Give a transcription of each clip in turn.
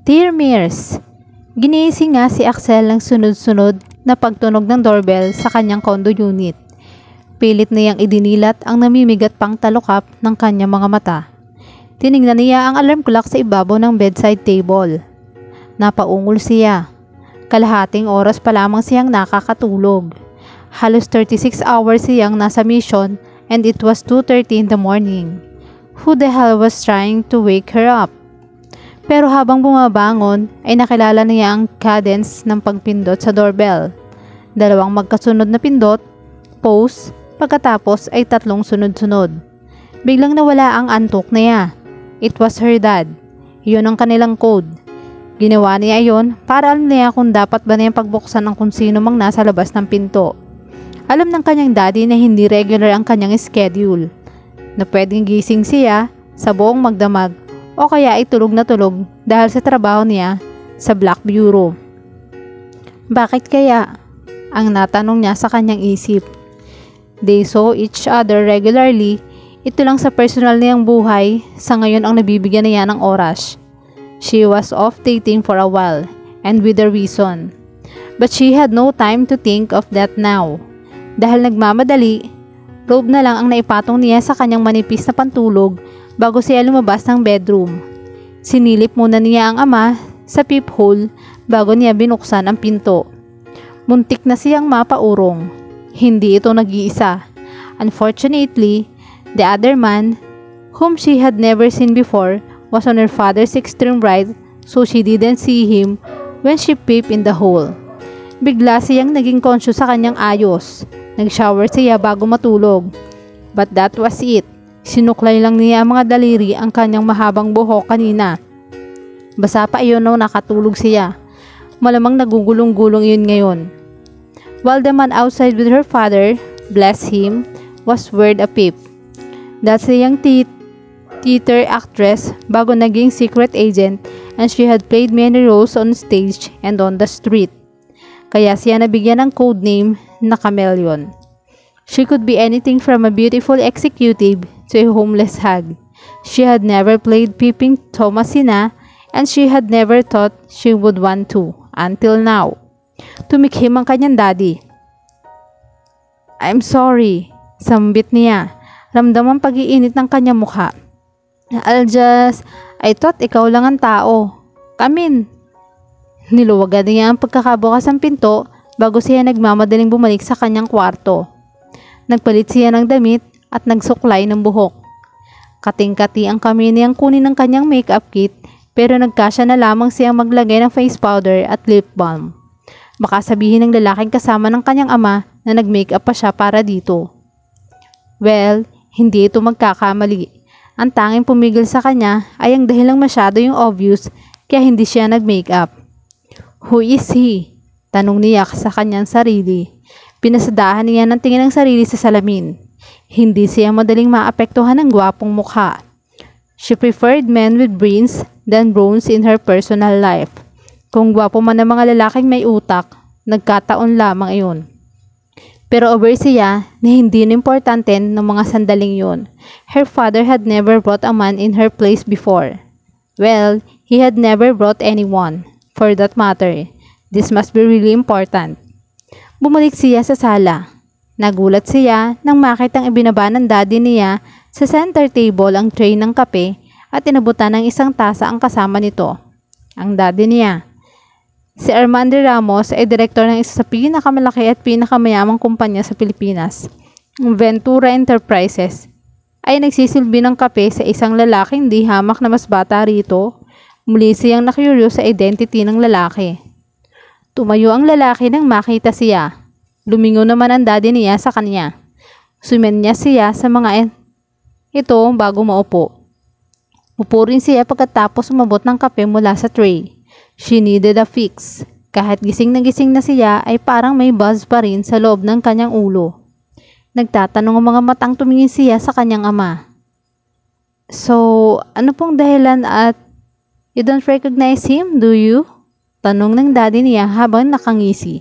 Dear Mears, ginising nga si Axel ng sunod-sunod na pagtunog ng doorbell sa kanyang condo unit. Pilit niyang idinilat ang namimigat pang talukap ng kanyang mga mata. Tiningnan niya ang alarm clock sa ibabaw ng bedside table. Napaungol siya. Kalahating oras pa lamang siyang nakakatulog. Halos 36 hours siyang nasa mission and it was 2:30 in the morning. Who the hell was trying to wake her up? Pero habang bumabangon ay nakilala niya ang cadence ng pagpindot sa doorbell. Dalawang magkasunod na pindot, pause, pagkatapos ay tatlong sunod-sunod. Biglang nawala ang antok niya. It was her dad. Iyon ang kanilang code. Ginawa niya iyon para alam niya kung dapat ba niyang pagbuksan ang kung sino mang nasa labas ng pinto. Alam ng kanyang daddy na hindi regular ang kanyang schedule, na pwedeng gising siya sa buong magdamag o kaya ay tulog na tulog dahil sa trabaho niya sa Black Bureau. Bakit kaya? Ang natanong niya sa kanyang isip. They saw each other regularly. Ito lang sa personal niyang buhay, sa ngayon ang nabibigyan niya ng oras. She was off dating for a while, and with a reason. But she had no time to think of that now. Dahil nagmamadali, robe na lang ang naipatong niya sa kanyang manipis na pantulog bago siya lumabas ng bedroom. Sinilip muna niya ang ama sa peephole bago niya binuksan ang pinto. Muntik na siyang mapaurong. Hindi ito nag-iisa. Unfortunately, the other man, whom she had never seen before, was on her father's extreme right, so she didn't see him when she peeped in the hole. Bigla siyang naging conscious sa kanyang ayos. Nag-shower siya bago matulog. But that was it. Sinuklay lang niya ang mga daliri ang kanyang mahabang buhok kanina. Basa pa iyon nung nakatulog siya. Malamang nagugulong-gulong iyon ngayon. While the man outside with her father, bless him, was wearing a peep. That's a young theater actress bago naging secret agent, and she had played many roles on stage and on the street. Kaya siya nabigyan ng code name na Chameleon. She could be anything from a beautiful executive to a homeless hag. She had never played Peeping Thomasina, and she had never thought she would want to, until now. Tumikhim ang kanyang daddy. I'm sorry, sambit niya. Ramdam ang pag-iinit ng kanyang mukha. I thought ikaw lang ang tao. Come in. Niluwagan niya ang pagkakabukas ng pinto bago siya nagmamadaling bumalik sa kanyang kwarto. Nagpalit siya ng damit at nagsuklay ng buhok. Kating-kati ang kami niyang kunin ng kanyang makeup kit, pero nagkasya na lamang siyang maglagay ng face powder at lip balm. Baka sabihin ng lalaking kasama ng kanyang ama na nag-makeup pa siya para dito. Well, hindi ito magkakamali. Ang tanging pumigil sa kanya ay ang dahilang masyado yung obvious kaya hindi siya nag-makeup. Who is he? Tanong niya sa kanyang sarili. Pinasadahan niya ng tingin ng sarili sa salamin. Hindi siya madaling maapektuhan ng gwapong mukha. She preferred men with brains than bronze in her personal life. Kung gwapo man ang mga lalaking may utak, nagkataon lamang iyon. Pero aware siya na hindi importante ng mga sandaling yun. Her father had never brought a man in her place before. Well, he had never brought anyone. For that matter, this must be really important. Bumalik siya sa sala. Nagulat siya nang makitang ibinaba ng daddy niya sa center table ang tray ng kape at inabutan ng isang tasa ang kasama nito. Ang daddy niya. Si Armando Ramos ay direktor ng isa sa pinakamalaki at pinakamayamang kumpanya sa Pilipinas. Ang Ventura Enterprises ay nagsisilbi ng kape sa isang lalaking di hamak na mas bata rito. Muli siyang nakyuryo sa identity ng lalaki. Tumayo ang lalaki nang makita siya. Lumingon naman ang daddy niya sa kanya. Sumenya siya sa mga ito bago maupo. Upo rin siya pagkatapos umabot ng kape mula sa tray. She needed a fix. Kahit gising na siya ay parang may buzz pa rin sa loob ng kanyang ulo. Nagtatanong ang mga matang tumingin siya sa kanyang ama. So, ano pong dahilan at you don't recognize him, do you? Tanong ng daddy niya habang nakangisi.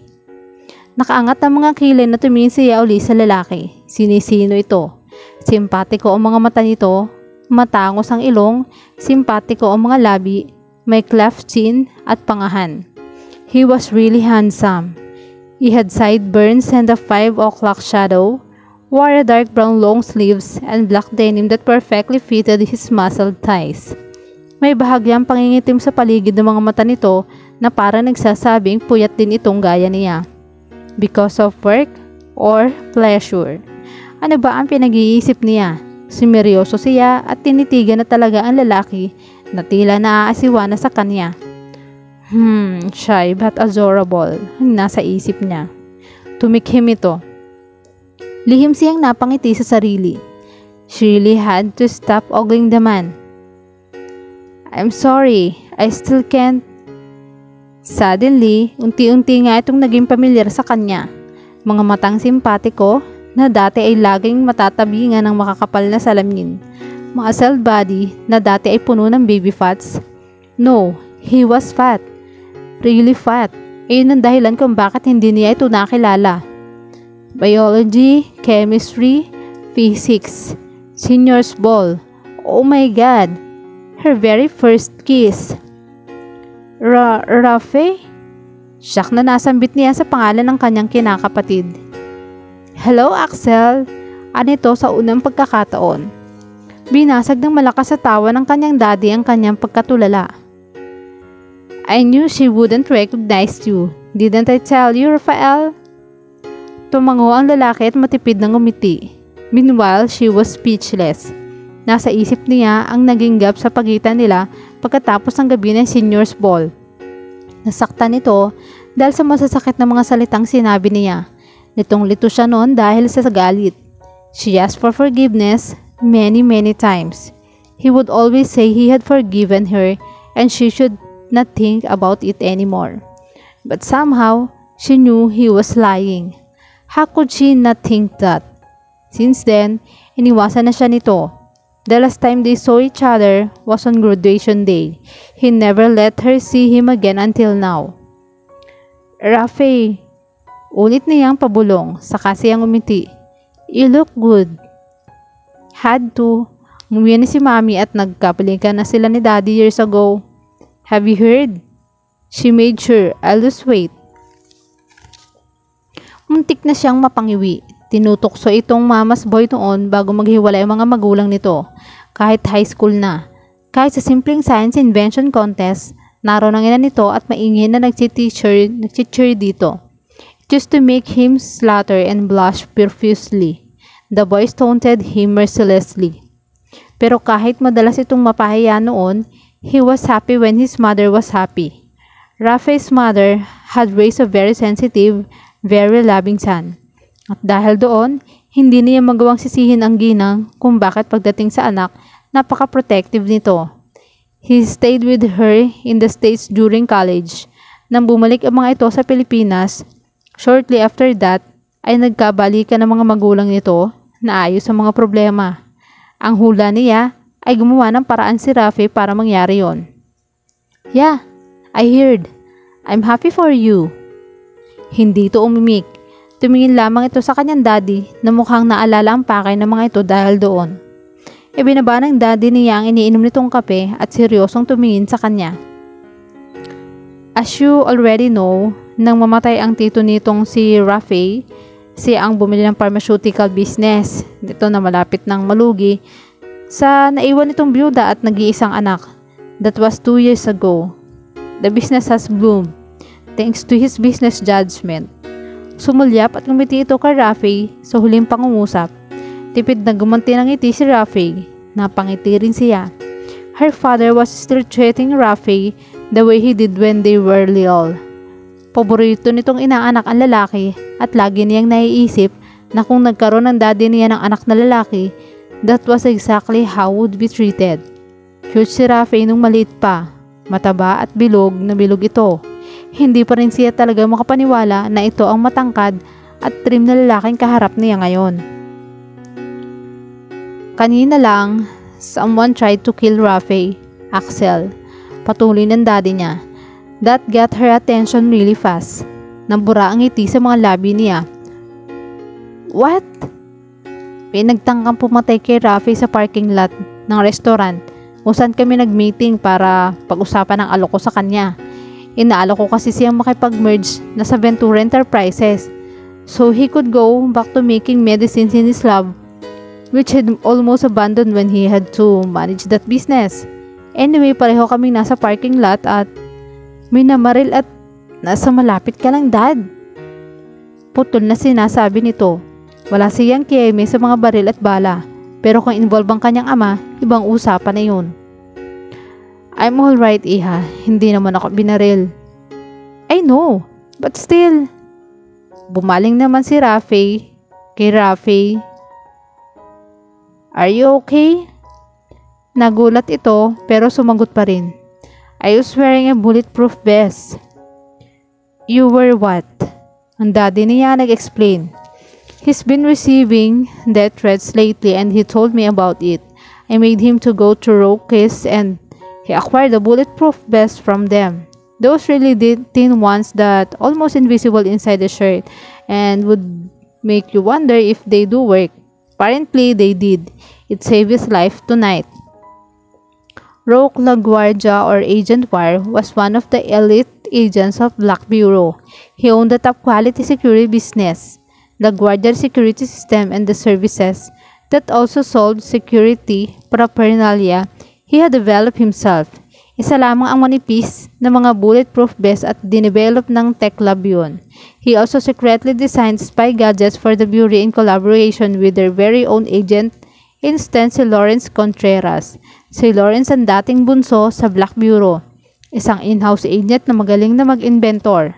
Nakaangat ang mga kilay na tumingin siya uli sa lalaki. Sinisino ito? Simpatiko ang mga mata nito, matangos ang ilong, simpatiko ang mga labi, may cleft chin at pangahan. He was really handsome. He had sideburns and a 5 o'clock shadow, wore a dark brown long sleeves and black denim that perfectly fitted his muscled thighs. May bahagyang pangingitim sa paligid ng mga mata nito na parang nagsasabing puyat din itong gaya niya. Because of work or pleasure? Ano ba ang pinag-iisip niya? Sumeryoso siya at tinitigan na talaga ang lalaki na tila naaasiwa na sa kanya. Shy but adorable ang nasa isip niya. Tumikhim ito. Lihim siyang napangiti sa sarili. She really had to stop ogling the man. I'm sorry, I still can't. Suddenly, unti-unti nga itong naging pamilyar sa kanya. Mga matang simpatiko na dati ay laging matatabingan ng makakapal na salamin. Muscled body na dati ay puno ng baby fats. No, he was fat. Really fat. Ayun ang dahilan kung bakit hindi niya ito nakilala. Biology, chemistry, physics, senior's ball. Oh my God! Her very first kiss. Rafe? Siyak na nasambit niya sa pangalan ng kanyang kinakapatid. Hello, Axel. Anito sa unang pagkakataon. Binasag ng malakas sa tawa ng kanyang daddy ang kanyang pagkatulala. I knew she wouldn't recognize you. Didn't I tell you, Rafael? Tumango ang lalaki at matipid ng ngumiti. Meanwhile, she was speechless. Nasa isip niya ang naging gap sa pagitan nila pagkatapos ng gabi ng senior's ball. Nasaktan ito dahil sa masasakit na mga salitang sinabi niya. Litong-lito siya noon dahil sa galit. She asked for forgiveness many times. He would always say he had forgiven her and she should not think about it anymore. But somehow, she knew he was lying. How could she not think that? Since then, iniwasan na siya nito. The last time they saw each other was on graduation day. He never let her see him again until now. Rafe, ulit niyang pabulong, saka siyang umiti. You look good. Had to. Umuwi na si Mami at nagkapalikan na sila ni Daddy years ago. Have you heard? She made sure I'll lose weight. Muntik na siyang mapangiwi. Tinutokso itong mama's boy noon bago maghiwalay ang mga magulang nito. Kahit high school na. Kahit sa simpleng science invention contest, naroon ang ina nito at maingay na nagchi-cheer dito. Just to make him slaughter and blush profusely. The boys taunted him mercilessly. Pero kahit madalas itong mapahiya noon, he was happy when his mother was happy. Rafe's mother had raised a very sensitive, very loving son. At dahil doon, hindi niya magawang sisihin ang ginang kung bakit pagdating sa anak, napaka-protective nito. He stayed with her in the States during college. Nang bumalik ang mga ito sa Pilipinas, shortly after that, ay nagkabalikan ng mga magulang nito na ayos ang mga problema. Ang hula niya ay gumawa ng paraan si Rafe para mangyari yon. Yeah, I heard. I'm happy for you. Hindi ito umimik. Tumingin lamang ito sa kanyang daddy na mukhang naalala ang pakay ng mga ito dahil doon. Ibinaba ng daddy niya ang iniinom nitong kape at seryosong tumingin sa kanya. As you already know, nang mamatay ang tito nitong si Rafe, siya ang bumili ng pharmaceutical business dito na malapit ng malugi sa naiwan nitong byuda at nag-iisang anak. That was 2 years ago. The business has bloomed thanks to his business judgment. Sumulyap at ngumiti ito kay Rafe sa huling pangungusap. Tipid na gumanti ng ngiti si Rafe. Napangiti rin siya. Her father was still treating Rafe the way he did when they were little. Paborito nitong inaanak ang lalaki at lagi niyang naiisip na kung nagkaroon ng daddy niya ng anak na lalaki, that was exactly how would be treated. Cute si Rafe nung maliit pa. Mataba at bilog na bilog ito. Hindi pa rin siya talaga makapaniwala na ito ang matangkad at trim na lalaking kaharap niya ngayon. Kanina lang, someone tried to kill Rafe, Axel. Patuloy ng daddy niya. That got her attention really fast. Nambura ang ngiti sa mga labi niya. What? Pinagtangkang pumatay kay Rafe sa parking lot ng restaurant. kung saan kami nag-meeting para pag-usapan ng alok ko sa kanya. Inaalok ko kasi siyang makipag-merge na sa Ventura Enterprises so he could go back to making medicines in his lab, which had almost abandoned when he had to manage that business. Anyway, pareho kaming nasa parking lot at may namaril at nasa malapit ka lang, Dad. Putol na sinasabi nito. Wala siyang kiyeme sa mga baril at bala, pero kung involve ang kanyang ama, ibang usapan na yun. I'm alright, Iha. Hindi naman ako binaril. I know, but still. Bumaling naman si Rafe kay Rafe. Are you okay? Nagulat ito pero sumagot pa rin. I was wearing a bulletproof vest. You were what? Ang daddy niya nag-explain. He's been receiving death threats lately and he told me about it. I made him to go to Rockies and he acquired a bulletproof vest from them. Those really thin ones that almost invisible inside the shirt and would make you wonder if they do work. Apparently, they did. It saved his life tonight. Roque LaGuardia or Agent Wire was one of the elite agents of Black Bureau. He owned the top quality security business, LaGuardia Security System, and the services that also sold security paraphernalia he had developed himself. Isa lamang ang manipis na mga bulletproof vest at dinevelop ng tech lab yun. He also secretly designed spy gadgets for the Bureau in collaboration with their very own agent, instant si Lawrence Contreras. Si Lawrence ang dating bunso sa Black Bureau, isang in-house agent na magaling na mag-inventor.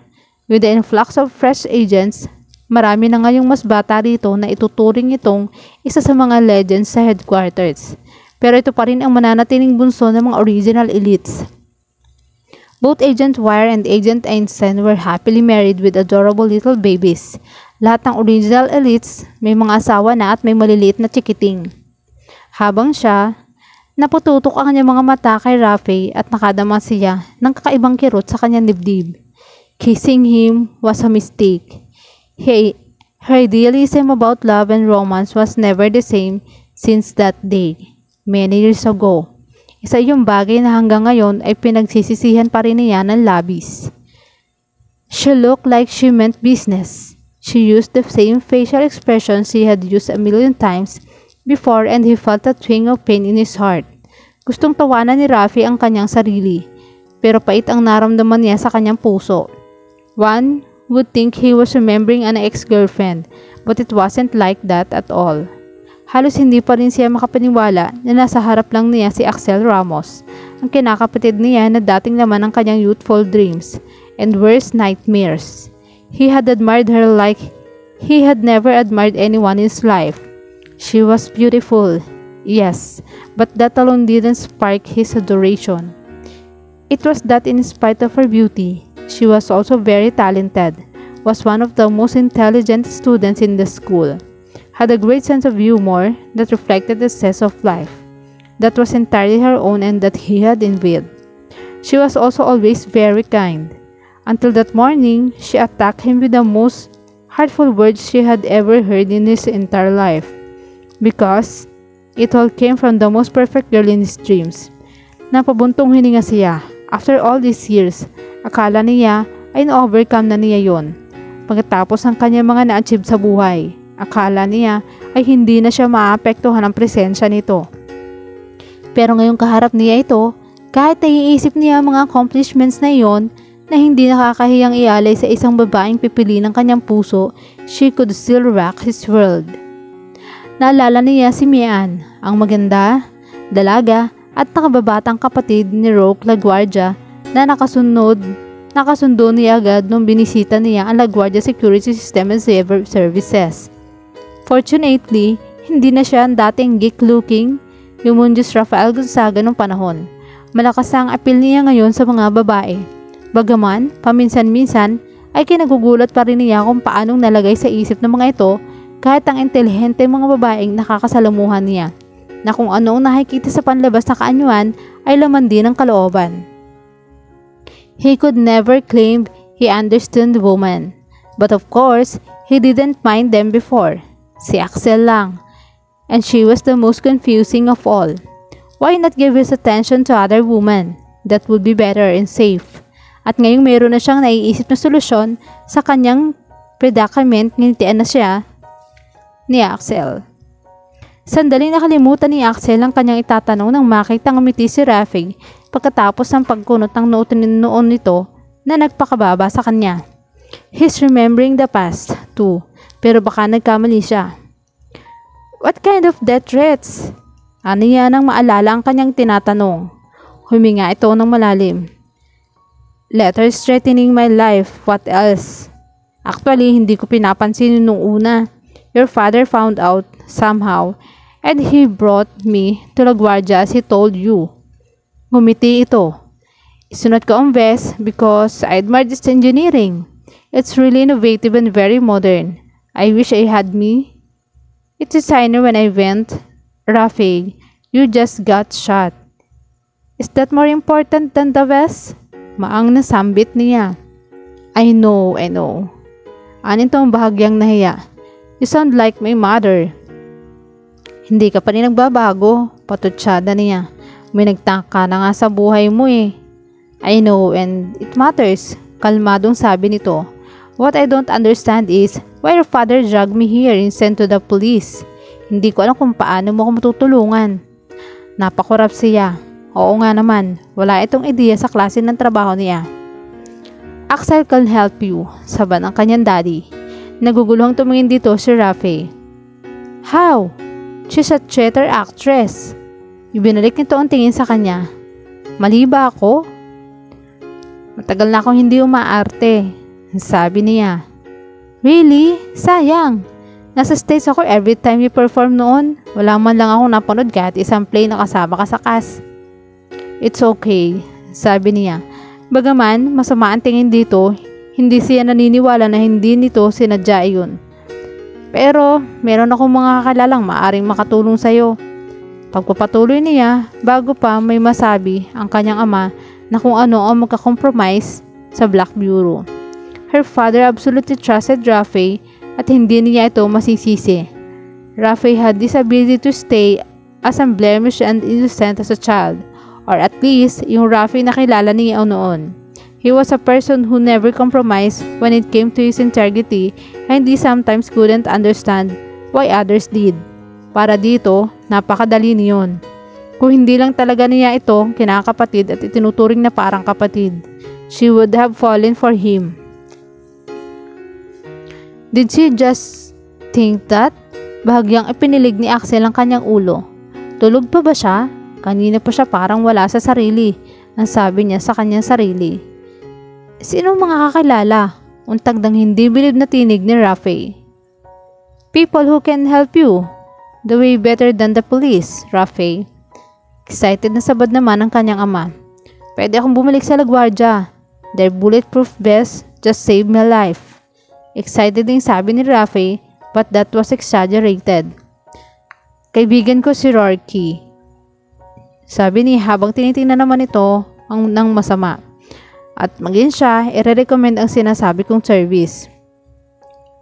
With the influx of fresh agents, marami na ngayong mas bata rito na ituturing itong isa sa mga legends sa headquarters. Pero ito pa rin ang mananatiling bunso ng mga original elites. Both Agent Wire and Agent Einstein were happily married with adorable little babies. Lahat ng original elites may mga asawa na at may maliliit na chikiting. Habang siya, napututok ang kanyang mga mata kay Rafe at nakadama siya ng kakaibang kirot sa kanyang dibdib. Kissing him was a mistake. Her idealism about love and romance was never the same since that day. Many years ago, isa yung bagay na hanggang ngayon ay pinagsisisihan pa rin niya ng labis. She looked like she meant business. She used the same facial expressions she had used a million times before and he felt a twinge of pain in his heart. Gustong tawanan ni Rafi ang kanyang sarili, pero pait ang naramdaman niya sa kanyang puso. One would think he was remembering an ex-girlfriend, but it wasn't like that at all. Halos hindi pa rin siya makapaniwala na nasa harap lang niya si Axel Ramos, ang kinakapatid niya na dating naman ang kanyang youthful dreams and worst nightmares. He had admired her like he had never admired anyone in his life. She was beautiful, yes, but that alone didn't spark his adoration. It was that in spite of her beauty, she was also very talented, was one of the most intelligent students in the school, had a great sense of humor that reflected the zest of life, that was entirely her own and that he had envied. She was also always very kind. Until that morning, she attacked him with the most hurtful words she had ever heard in his entire life, because it all came from the most perfect girl in his dreams. Napabuntong hininga siya. After all these years, akala niya ay na-overcome na niya yon. Pagkatapos ng kanyang mga na-achieve sa buhay, akala niya ay hindi na siya maapektuhan ng presensya nito. Pero ngayong kaharap niya ito, kahit naiisip niya ang mga accomplishments na iyon na hindi nakakahiyang ialay sa isang babaeng pipili ng kanyang puso, she could still rock his world. Naalala niya si Mian, ang maganda, dalaga at nakababatang kapatid ni Roque LaGuardia na nakasundo niya agad nung binisita niya ang LaGuardia Security System and Services. Fortunately, hindi na siya ang dating geek-looking humongous Rafael Gonzaga noong panahon. Malakas ang appeal niya ngayon sa mga babae. Bagaman, paminsan-minsan ay kinagugulat pa rin niya kung paanong nalagay sa isip ng mga ito kahit ang intelihente mga babaeng nakakasalamuhan niya, na kung anong nakikita sa panlabas na kaanyuan ay laman din ng kalooban. He could never claim he understood the woman, but of course, he didn't mind them before. Si Axel lang, and she was the most confusing of all. Why not give his attention to other women? That would be better and safe. At ngayong mayroon na siyang naiisip na solusyon sa kanyang predicament, nginitian na siya ni Axel. Sandaling nakalimutan ni Axel ang kanyang itatanong nang makita ngumiti si Rafe pagkatapos ng pagkunot ng noon nito na nagpakababa sa kanya. He's remembering the past too, pero baka nagkamali siya. What kind of death threats? Ano yan ang maalala ang kanyang tinatanong? Huminga ito ng malalim. Letters threatening my life, what else? Actually, hindi ko pinapansin nung una. Your father found out somehow and he brought me to LaGuardia as he told you. Ngumiti ito. Isunod ko ang vest because I admire this engineering. It's really innovative and very modern. I wish I had me. It's designer when I went. Rafe, you just got shot. Is that more important than the vest? Maang nasambit niya. I know. Anin tong bahagyang nahiya. You sound like my mother. Hindi ka pa rin nagbabago, patutsyada niya. May nagtaka na nga sa buhay mo eh. I know and it matters, kalmadong sabi nito. What I don't understand is why your father dragged me here and sent to the police. Hindi ko alam kung paano mo ko matutulungan. Napakurap siya. Oo nga naman, wala itong ideya sa klase ng trabaho niya. Axel can help you, saban ang kanyang daddy. Naguguluhang tumingin dito si Rafe. How? She's a theater actress. Ibinalik nito ang tingin sa kanya. Mali ba ako? Matagal na akong hindi umaarte, sabi niya. Really? Sayang. Nasa stage ako every time you perform noon. Wala man lang akong napanood kahit isang play na kasama ka sa cast. It's okay, sabi niya. Bagaman, masama ang tingin dito, hindi siya naniniwala na hindi nito sinadya iyon. Pero, meron akong mga kakalalang maaring makatulong sa'yo. Pagpapatuloy niya, bago pa may masabi ang kanyang ama na kung ano ang magkakompromise sa Black Bureau. Her father absolutely trusted Rafe at hindi niya ito masisisi. Rafe had this ability to stay as unblemished and innocent as a child, or at least yung Rafe na kilala niya noon. He was a person who never compromised when it came to his integrity and he sometimes couldn't understand why others did. Para dito, napakadali niyon. Kung hindi lang talaga niya ito kinakapatid at itinuturing na parang kapatid, she would have fallen for him. Did she just think that? Bahagyang ipinilig ni Axel ang kanyang ulo. Tulog pa ba siya? Kanina pa siya parang wala sa sarili, ang sabi niya sa kanyang sarili. Sino mga kakilala? Untag dang hindi bilib na tinig ni Rafe. People who can help you. The way better than the police, Rafe. Excited na sabad naman ang kanyang ama. Pwede akong bumalik sa LaGuardia. Their bulletproof vest just saved my life. Excited din sabi ni Rafe, but that was exaggerated. Kaibigan ko si Rourke. Sabi niya habang tinitingnan naman ito ng masama. At maging siya, i-recommend ang sinasabi kong service.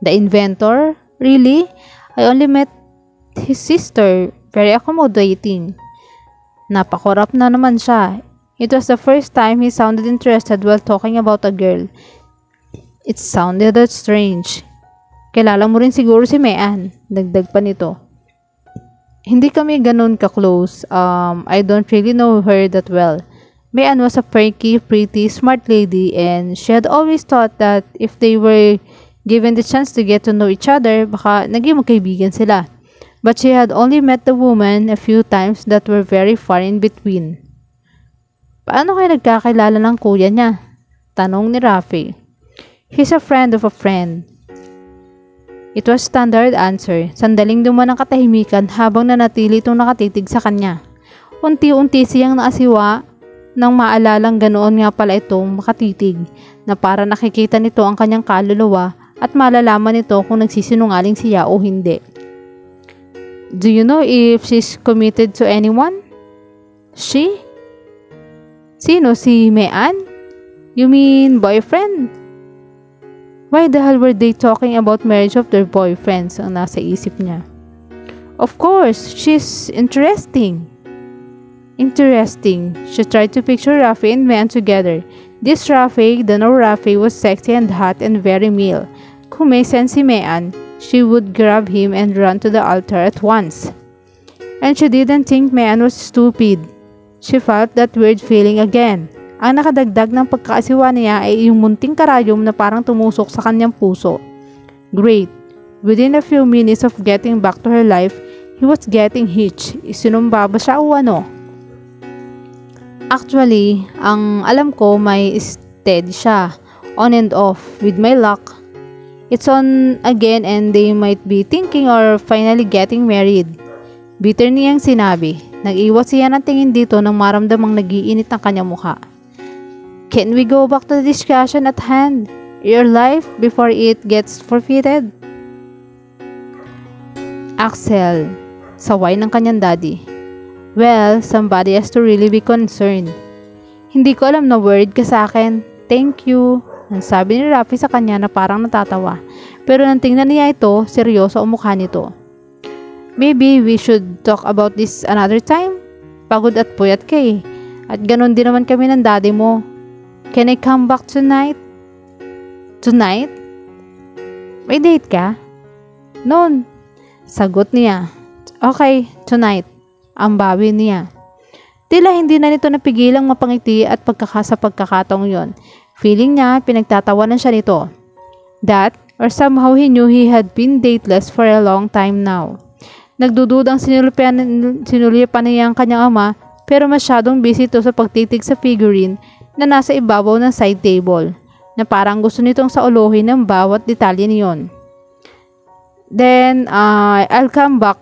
The inventor? Really? I only met his sister. Very accommodating. Napakorap na naman siya. It was the first time he sounded interested while talking about a girl. It sounded strange. Kilala mo rin siguro si Mean. Dagdag pa nito. Hindi kami ganun ka-close. I don't really know her that well. Mean was a perky, pretty, smart lady and she had always thought that if they were given the chance to get to know each other, baka naging magkaibigan sila. But she had only met the woman a few times that were very far in between. Paano kayo nagkakilala ng kuya niya? Tanong ni Rafe. He's a friend of a friend. It was standard answer. Sandaling duman ang katahimikan habang nanatili itong nakatitig sa kanya. Unti-unti siyang naasiwa nang maalalang ganoon nga pala itong makatitig na para nakikita nito ang kanyang kaluluwa at malalaman nito kung nagsisinungaling siya o hindi. Do you know if she's committed to anyone? She? Sino? Si Mean? You mean boyfriend? Why the hell were they talking about marriage of their boyfriends ang nasa isip niya? Of course, she's interesting. Interesting. She tried to picture Rafi and Mean together. This Rafi, the no Rafi, was sexy and hot and very male. Kung may sense si Mean, she would grab him and run to the altar at once. And she didn't think Mean was stupid. She felt that weird feeling again. Ang nakadagdag ng pagkaasiwa niya ay yung munting karayom na parang tumusok sa kanyang puso. Great. Within a few minutes of getting back to her life, he was getting hitched. Isinumba ba siya o ano? Actually, ang alam ko may steady siya. On and off. With my luck, it's on again and they might be thinking or finally getting married. Bitter niyang sinabi. Nag-iwas siya ng tingin dito nang maramdamang nagiinit ang kanyang mukha. Can we go back to the discussion at hand? Your life before it gets forfeited? Axel, saway ng kanyang daddy. Well, somebody has to really be concerned. Hindi ko alam na word ka sa akin. Thank you. Ang sabi ni Rafi sa kanya na parang natatawa. Pero nang tingnan niya ito, seryoso ang mukha nito. Maybe we should talk about this another time? Pagod at puyat ka eh. At ganun din naman kami ng daddy mo. Can I come back tonight? Tonight? May date ka? Noon. Sagot niya. Okay, tonight. Ang bawi niya. Tila hindi na nito napigilang mapangiti at sa pagkakataong yon. Feeling niya pinagtatawanan siya nito. That, or somehow he knew he had been dateless for a long time now. Nagdududang sinulipan niya ang kanyang ama pero masyadong busy ito sa pagtitig sa figurine na nasa ibabaw ng side table na parang gusto nitong sauluhin ng bawat detalye niyon. Then, I'll come back.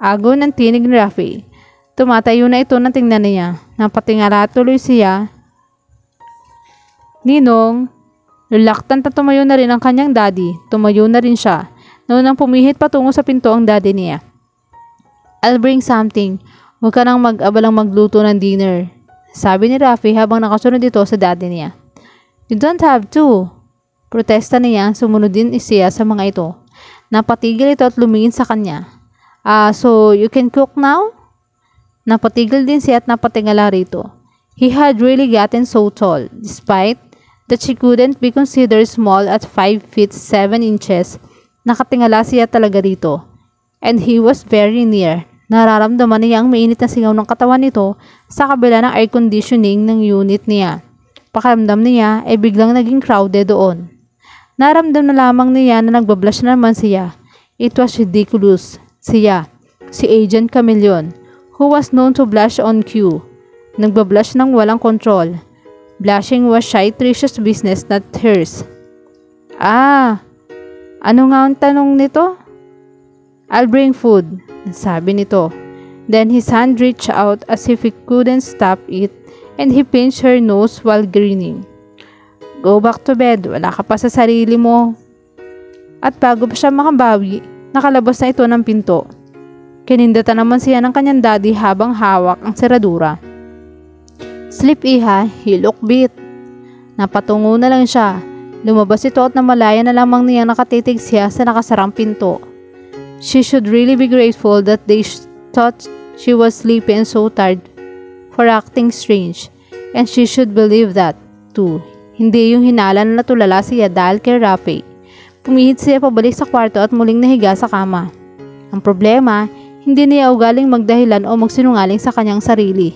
Ago ng tinig ni Rafi. Tumatayo na ito nang tingnan niya. Napatingala tuloy siya. Ninong, reluctant na tumayo na rin ang kanyang daddy. Tumayo na rin siya. Noon nang pumihit patungo sa pinto ang daddy niya. I'll bring something. Huwag ka nang mag-abalang magluto ng dinner. Sabi ni Rafi habang nakasunod ito sa daddy niya. You don't have to. Protesta niya, sumunod din siya sa mga ito. Napatigil ito at lumingin sa kanya. So you can cook now? Napatigil din siya at napatingala rito. He had really gotten so tall, despite that she couldn't be considered small at 5 feet 7 inches. Nakatingala siya talaga rito. And he was very near. Nararamdaman niya ang mainit na singaw ng katawan nito sa kabila ng air conditioning ng unit niya. Pakiramdam niya ay biglang naging crowded doon. Naramdam na lamang niya na nagbablush na naman siya. It was ridiculous. Siya, si Agent Chameleon, who was known to blush on cue. Nagbablush ng walang control. Blushing was shy Tricia's business, not hers. Ano nga ang tanong nito? I'll bring food, sabi nito. Then his hand reached out as if he couldn't stop it and he pinched her nose while grinning. Go back to bed, wala ka pa sa sarili mo. At bago pa siya makabawi, nakalabas na ito ng pinto. Kinindatan naman siya ng kanyang daddy habang hawak ang seradura. Sleep iha, he look beat. Napatungo na lang siya. Lumabas ito at namalaya na lamang niyang nakatitig siya sa nakasarang pinto. She should really be grateful that they thought she was sleepy and so tired for acting strange. And she should believe that, too. Hindi yung hinala na natulala siya dahil kay Rafi. Pumihit siya pabalik sa kwarto at muling nahiga sa kama. Ang problema, hindi niya ugaling magdahilan o magsinungaling sa kanyang sarili.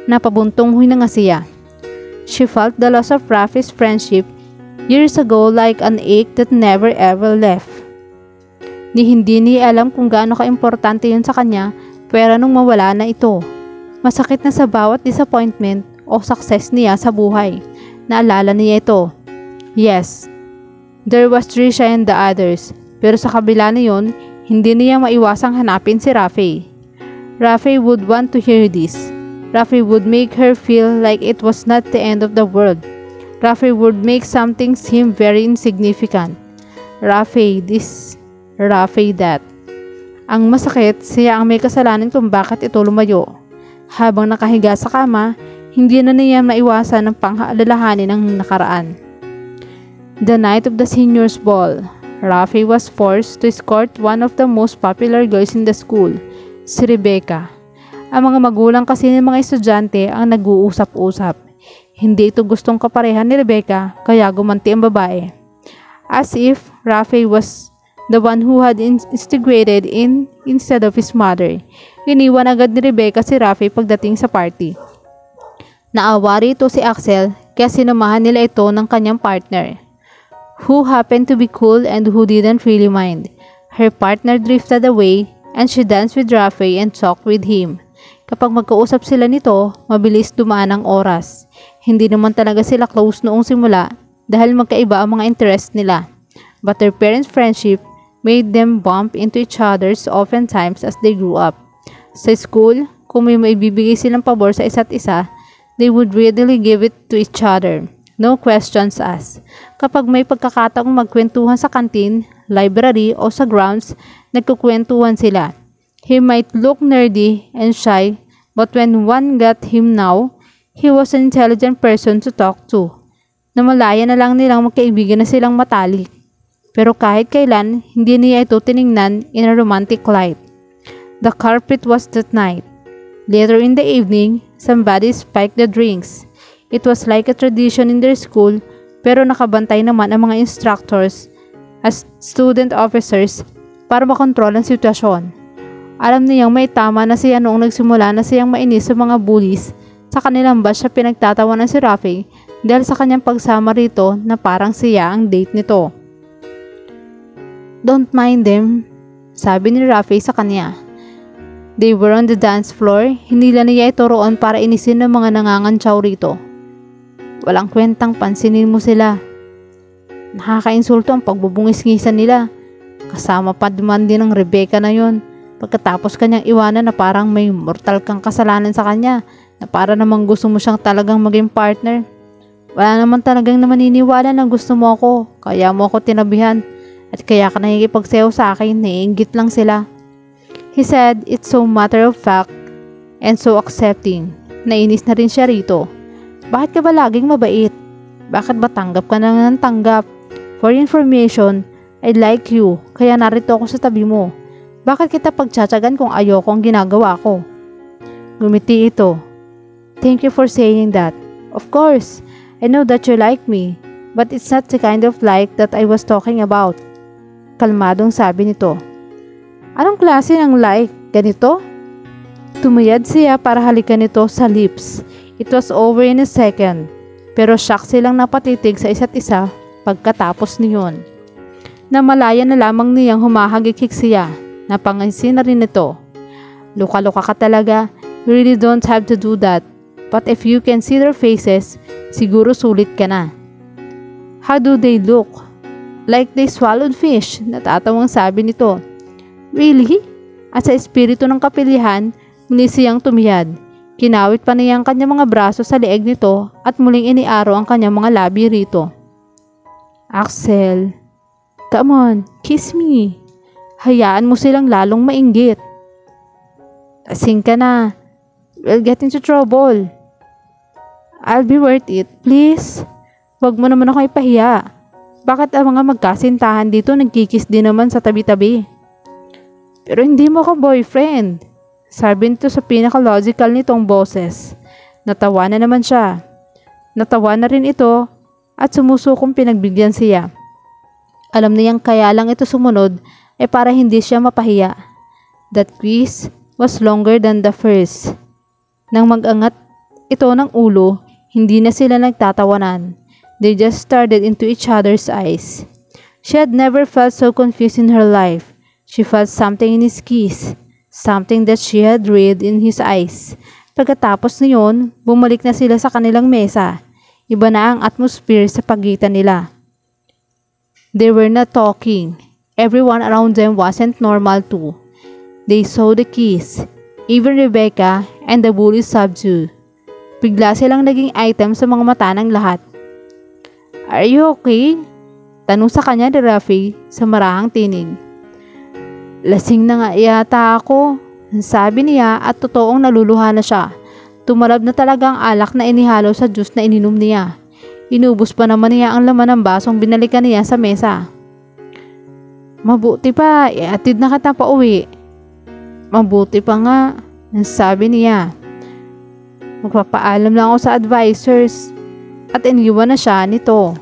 Napabuntong hinanga siya. She felt the loss of Rafi's friendship years ago like an ache that never ever left. Hindi niya alam kung gaano ka-importante yun sa kanya, pero nung mawala na ito. Masakit na sa bawat disappointment o success niya sa buhay. Naalala niya ito. Yes, there was Tricia and the others, pero sa kabila na yun, hindi niya maiwasang hanapin si Rafi. Rafi would want to hear this. Rafi would make her feel like it was not the end of the world. Rafi would make something seem very insignificant. Rafi this, Rafi that. Ang masakit, siya ang may kasalanan kung bakit ito lumayo. Habang nakahiga sa kama, hindi na niya maiwasan ang pang-alalahanin ng nakaraan. The night of the seniors ball, Rafi was forced to escort one of the most popular girls in the school, si Rebecca. Ang mga magulang kasi ng mga estudyante ang nag-uusap-usap. Hindi ito gustong kaparehan ni Rebecca kaya gumanti ang babae. As if Rafe was the one who had instigated instead of his mother. Iniwan agad ni Rebecca si Rafe pagdating sa party. Naawa rito si Axel kaya sinamahan nila ito ng kanyang partner, who happened to be cool and who didn't really mind. Her partner drifted away and she danced with Rafe and talked with him. Kapag magkausap sila nito, mabilis dumaan ang oras. Hindi naman talaga sila close noong simula dahil magkaiba ang mga interest nila. But their parents' friendship made them bump into each other oftentimes as they grew up. Sa school, kung may maibibigay silang pabor sa isa't isa, they would readily give it to each other. No questions asked. Kapag may pagkakataong magkwentuhan sa kantin, library o sa grounds, nagkukwentuhan sila. He might look nerdy and shy, but when one got him now, he was an intelligent person to talk to. Namalaya na lang nilang magkaibigan na silang matalik. Pero kahit kailan, hindi niya ito tiningnan in a romantic light. The carpet was that night. Later in the evening, somebody spiked the drinks. It was like a tradition in their school, pero nakabantay naman ang mga instructors as student officers para makontrol ang sitwasyon. Alam niyang may tama na siya noong nagsimula na siyang mainis sa mga bullies. Sa kanilang batch siya pinagtatawanan si Rafe dahil sa kanyang pagsama rito na parang siya ang date nito. Don't mind them, sabi ni Rafe sa kanya. They were on the dance floor, hinila niya ito roon para inisin ng mga nangangantsaw rito. Walang kwentang pansinin mo sila. Nakakainsulto ang pagbubungis-ngisan nila. Kasama pa naman din ng Rebecca na yon. Pagkatapos kanyang iwanan na parang may mortal kang kasalanan sa kanya, na para namang gusto mo siyang talagang maging partner. Wala naman talagang na maniniwala na gusto mo ako, kaya mo ako tinabihan. At kaya ka nakikipagsayaw sa akin, naiinggit lang sila. He said it's so matter of fact and so accepting. Nainis na rin siya rito. Bakit ka ba laging mabait? Bakit ba tanggap ka na ng tanggap? For information, I like you, kaya narito ako sa tabi mo. Bakit kita pagtsatsagan kung ayoko ang ginagawa ko? Gumiti ito. Thank you for saying that. Of course, I know that you like me, but it's not the kind of like that I was talking about. Kalmadong sabi nito. Anong klase ng like? Ganito? Tumayad siya para halikan nito sa lips. It was over in a second. Pero shock silang napatitig sa isa't isa pagkatapos niyon. Namalaya na lamang niyang humahagikik siya. Napangansin na rin ito. Luka-luka ka talaga. You really don't have to do that. But if you can see their faces, siguro sulit ka na. How do they look? Like they swallowed fish. Natatawang sabi nito. Really? At sa espiritu ng kapilihan, muli siyang tumiyad. Kinawit pa niya ang kanyang mga braso sa leeg nito at muling iniaro ang kanyang mga labi rito. Axel, come on, kiss me. Hayaan mo silang lalong mainggit. Asing ka na. We'll get into trouble. I'll be worth it, please. Huwag mo naman ako ipahiya. Bakit ang mga magkasintahan dito nagkikis din naman sa tabi-tabi? Pero hindi mo ako boyfriend. Sabi nito sa pinaka-logical nitong boses. Natawa na naman siya. Natawa na rin ito at sumusukong pinagbigyan siya. Alam niyang kaya lang ito sumunod ay para hindi siya mapahiya. That kiss was longer than the first. Nang mag-angat ito ng ulo, hindi na sila nagtatawanan. They just stared into each other's eyes. She had never felt so confused in her life. She felt something in his kiss, something that she had read in his eyes. Pagkatapos niyon, bumalik na sila sa kanilang mesa. Iba na ang atmosphere sa pagitan nila. They were not talking. Everyone around them wasn't normal too. They saw the kiss. Even Rebecca and the bully subdued. Bigla silang naging item sa mga mata ng lahat. Are you okay? Tanong sa kanya ni Rafe sa marahang tinig. Lasing na nga yata ako, sabi niya at totoong naluluha na siya. Tumalab na talaga ang alak na inihalo sa juice na ininom niya. Inubos pa naman niya ang laman ng basong binalikan niya sa mesa. Mabuti pa, iatid na kita pa uwi. Mabuti pa nga, Sabi niya, magpapaalam lang ako sa advisors at iniwan na siya nito.